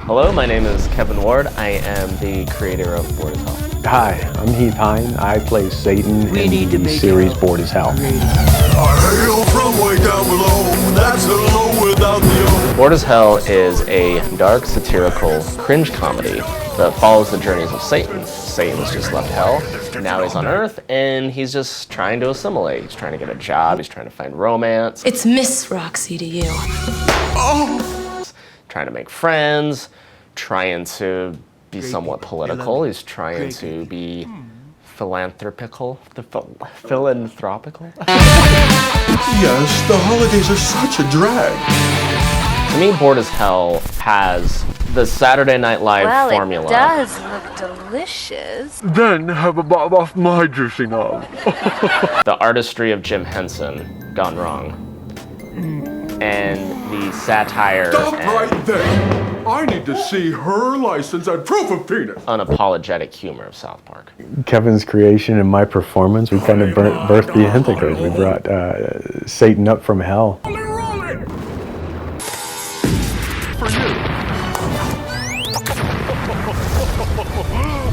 Hello, my name is Kevin Ward. I am the creator of Bored as Hell. Hi, I'm Heath Hine. I play Satan in the series Bored as Hell. I hail from way down below, that's the low without the O. Bored as Hell is a dark, satirical, cringe comedy that follows the journeys of Satan. Satan's just left hell, now he's on Earth, and he's just trying to assimilate. He's trying to get a job, he's trying to find romance. It's Miss Roxy to you. Trying to make friends, trying to be somewhat political. He's trying to be philanthropical. Philanthropical? Yes, the holidays are such a drag. To me, Bored as Hell has the Saturday Night Live formula. It does look delicious. Then have a bob off my juicy knob. The artistry of Jim Henson gone wrong. And the satire Stop and right there. I need to see her license and proof of penis. unapologetic humor of South Park. Kevin's creation and my performance, we kind of birthed the Antichrist. We brought Satan up from hell. For you.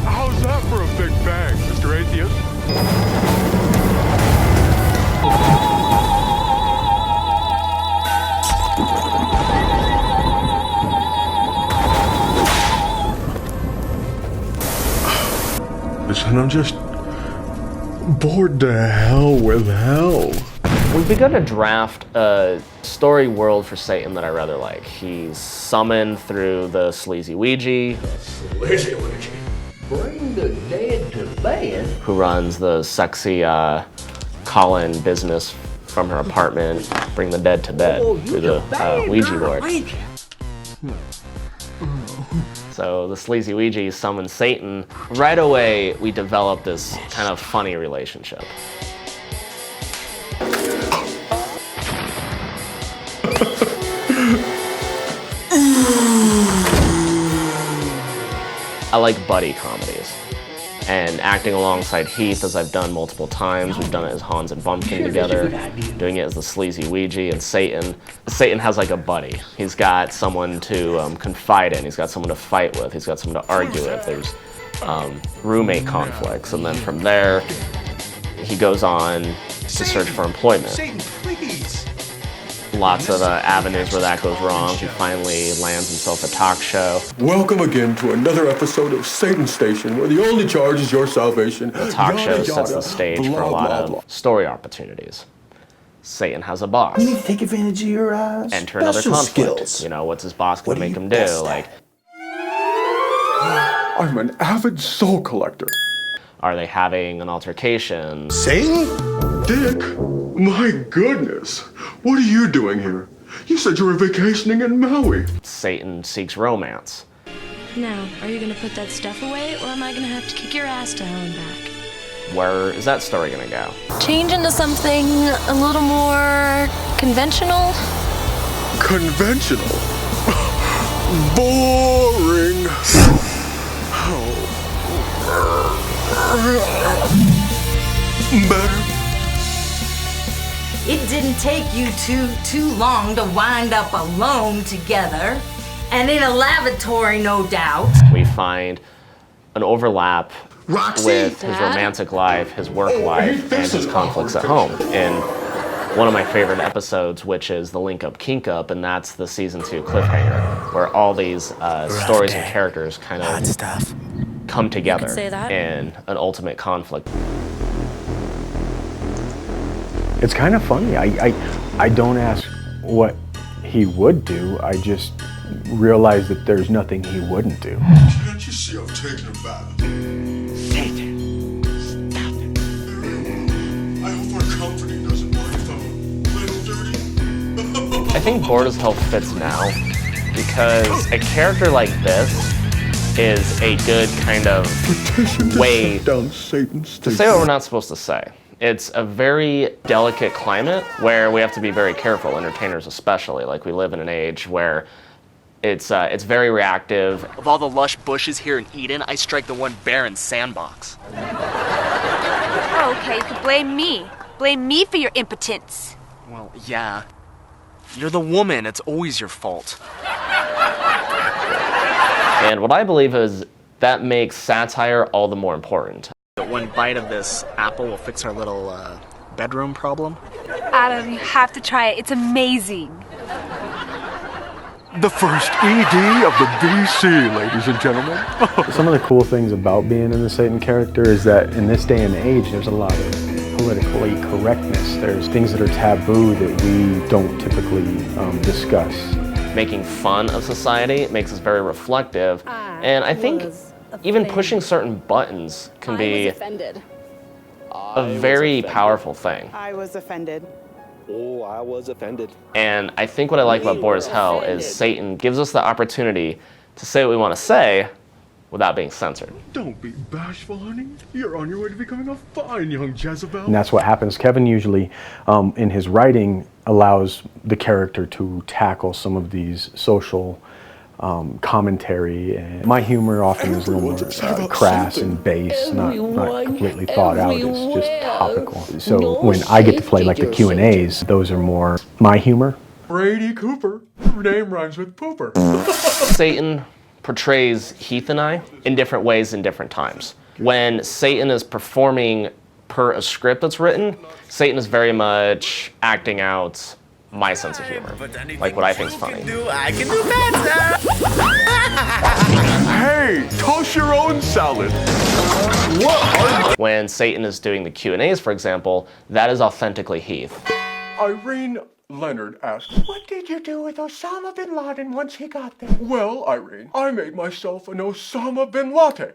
How's that for a big bang, Mr. Atheist? Listen, I'm just bored to hell with hell. We've begun to draft a story world for Satan that I rather like. He's summoned through the sleazy Ouija, Bring the dead to bed. who runs the sexy call-in business from her apartment, bring the dead to bed through the Ouija board. So the sleazy Ouija summons Satan. Right away, we develop this kind of funny relationship. I like buddy comedies. And acting alongside Heath, as I've done multiple times, we've done it as Hans and Bumpkin together, doing it as the sleazy Ouija and Satan. Satan has like a buddy. He's got someone to confide in, he's got someone to fight with, he's got someone to argue with. There's roommate conflicts, and then from there, he goes on to search for employment. Satan, please. Lots of avenues where that goes wrong. He finally lands himself a talk show. Welcome again to another episode of Satan Station, where the only charge is your salvation. The talk show sets the stage for a lot of story opportunities. Satan has a boss. You need to take advantage of your Enter another special conflict. skills. You know, what's his boss What gonna are make you him do? best at? Like, I'm an avid soul collector. are they having an altercation? Satan? Dick, my goodness. What are you doing here? You said you were vacationing in Maui. Satan seeks romance. Now, are you gonna put that stuff away, or am I gonna have to kick your ass to hell and back? Where is that story gonna go? Change into something a little more conventional? Conventional. Boring. Better. It didn't take you too long to wind up alone together, and in a lavatory, no doubt. We find an overlap Roxy? with his romantic life, his work life, and his conflicts at home. In one of my favorite episodes, which is the Link Up Kink Up, and that's the season 2 cliffhanger, where all these stories and characters kind of stuff. come together say that. in an ultimate conflict. It's kind of funny. I don't ask what he would do. I just realize that there's nothing he wouldn't do. Can't you see I'm taking a bath? Satan, stop it. I hope our company doesn't mind if I'm a little dirty. I think Bored as Hell fits now because a character like this is a good kind of way Down Satan's to say what we're not supposed to say. It's a very delicate climate where we have to be very careful, entertainers especially. Like, we live in an age where it's very reactive. Of all the lush bushes here in Eden, I strike the one barren sandbox. Oh, okay, you could blame me. Blame me for your impotence. Well, yeah. You're the woman. It's always your fault. And what I believe is that makes satire all the more important. One bite of this apple will fix our little bedroom problem. Adam, you have to try it. It's amazing. The first ED of the BC, ladies and gentlemen. Some of the cool things about being in the Satan character is that in this day and age, there's a lot of politically correctness. There's things that are taboo that we don't typically discuss. Making fun of society makes us very reflective, and I think even pushing certain buttons can be a very powerful thing. I was offended. Oh, I was offended. And I think what I like about Bored as Hell is Satan gives us the opportunity to say what we want to say without being censored. Don't be bashful, honey. You're on your way to becoming a fine young Jezebel. And that's what happens. Kevin usually, in his writing, allows the character to tackle some of these social commentary. And my humor often is a little more crass and base, not completely thought out. It's just topical. So when I get to play like the Q&As, those are more my humor. Brady Cooper. Her name rhymes with pooper. Satan portrays Heath and I in different ways in different times. When Satan is performing per a script that's written, Satan is very much acting out my sense of humor, like what I think is funny. I can do better. Hey, toss your own salad. When Satan is doing the Q&As, for example, that is authentically Heath. Irene Leonard asked, "What did you do with Osama bin Laden once he got there?" Well, Irene, I made myself an Osama bin Latte.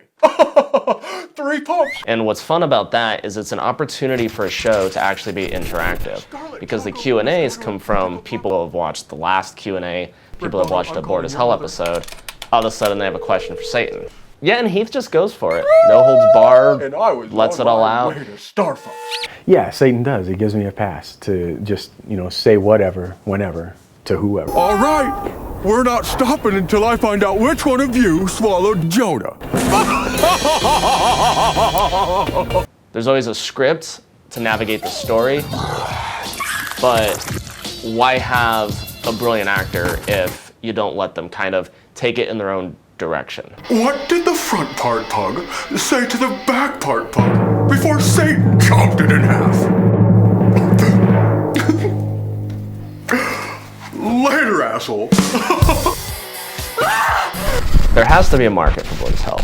3 pumps. And what's fun about that is it's an opportunity for a show to actually be interactive, because the Q&As come from people who have watched the last Q&A, people who have watched a Bored as Hell episode. All of a sudden they have a question for Satan. Yeah, and Heath just goes for it. No holds barred, And I was lets on it all my out. way to Starfox. Yeah, Satan does. He gives me a pass to just, say whatever, whenever, to whoever. All right, we're not stopping until I find out which one of you swallowed Jonah. There's always a script to navigate the story, but why have a brilliant actor if you don't let them kind of take it in their own direction? What did the front part pug say to the back part pug before Satan chopped it in half? Later, asshole. There has to be a market for Bored as Hell.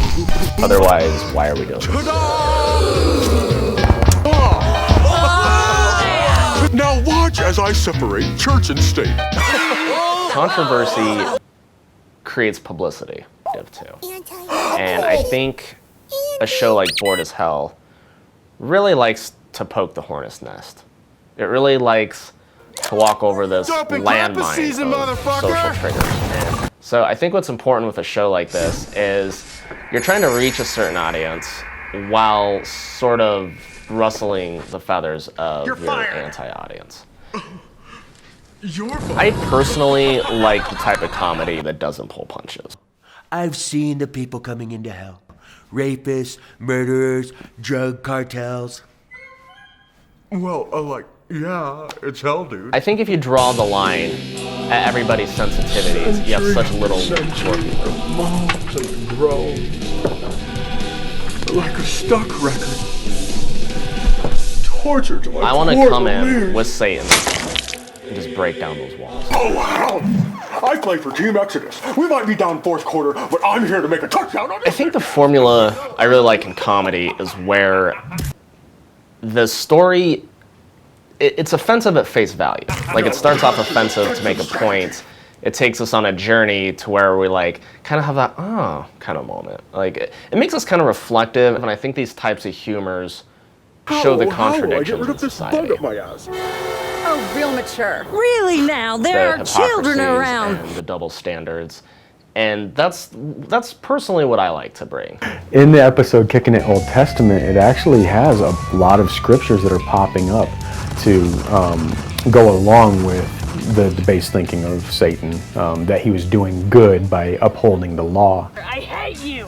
Otherwise, why are we doing this? Now watch as I separate church and state. Controversy creates publicity, too. And I think a show like Bored as Hell really likes to poke the hornet's nest. It really likes to walk over this landmine of social triggers. And so I think what's important with a show like this is you're trying to reach a certain audience while sort of rustling the feathers of your anti-audience. I personally like the type of comedy that doesn't pull punches. I've seen the people coming into hell. Rapists, murderers, drug cartels. Well, yeah, it's hell, dude. I think if you draw the line at everybody's sensitivities, you have such little working room. Moans and groans. Like a stuck record. Torture to my I want to poor come in knees. with Satan and just break down those walls. Oh, hell! I play for Team Exodus. We might be down 4th quarter, but I'm here to make a touchdown on it. I think the formula I really like in comedy is where the story, it's offensive at face value. Like, it starts off offensive to make a point. It takes us on a journey to where we kind of have that kind of moment. Like, it makes us kind of reflective, and I think these types of humors show the contradictions in society. My ass. Oh, real mature. Really now, there are The children hypocrisies around. and the double standards. And that's personally what I like to bring. In the episode Kicking It Old Testament, it actually has a lot of scriptures that are popping up to go along with the debased thinking of Satan, that he was doing good by upholding the law. I hate you.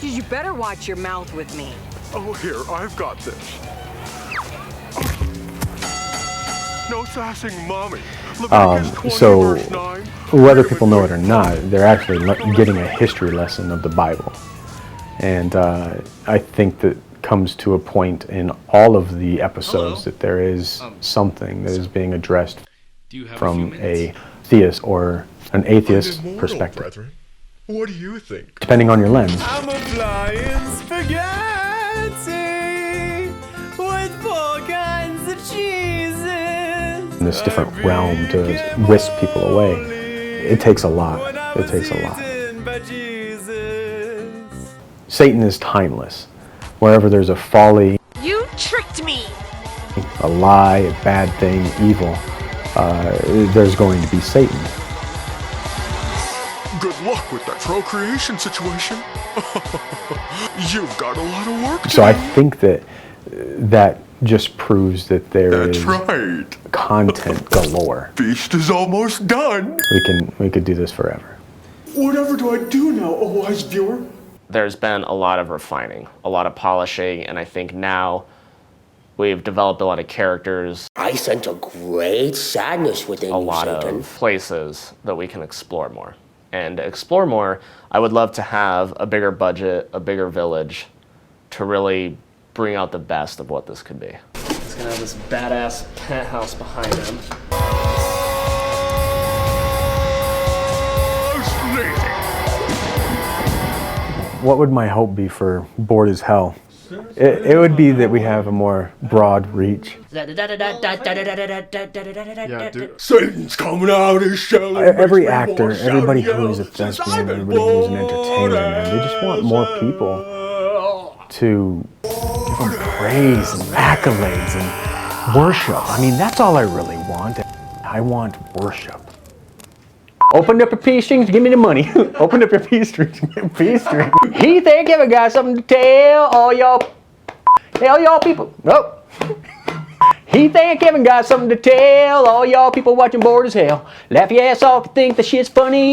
You better watch your mouth with me. Oh, here, I've got this. No sassing mommy. Leviticus 20, So verse 9. whether people know it or not, they're actually getting a history lesson of the Bible. And I think that comes to a point in all of the episodes that there is something that is being addressed from a theist or an atheist perspective. Brethren. What do you think? Depending on your lens. I'm a flying spaghetti with 4 kinds of cheeses. In this different realm to whisk people away, it takes a lot. It takes a lot. Satan is timeless. Wherever there's a folly, You tricked me! a lie, a bad thing, evil, there's going to be Satan. Good luck with that procreation situation. You've got a lot of work to do. So I think that just proves that there is right. content galore. Feast is almost done. We could do this forever. Whatever do I do now, oh wise viewer? There's been a lot of refining, a lot of polishing, and I think now we've developed a lot of characters, I sense a great sadness within a you, lot Satan. of places that we can explore more. And to explore more, I would love to have a bigger budget, a bigger village, to really bring out the best of what this could be. He's gonna have this badass penthouse behind him. What would my hope be for Bored as Hell? It would be that we have a more broad reach. Satan's coming out his shell. Every actor, everybody who is a thespian, everybody who's an entertainer, man, they just want more people to give them praise and accolades and worship. I mean, that's all I really want. I want worship. Open up your peace strings, give me the money. Open up your peace strings, peace strings. He think Kevin got something to tell all y'all people. Nope. He think Kevin got something to tell all y'all people watching Bored as Hell. Laugh your ass off if you think the shit's funny.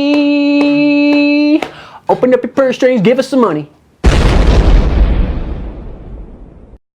Open up your purse strings, give us some money.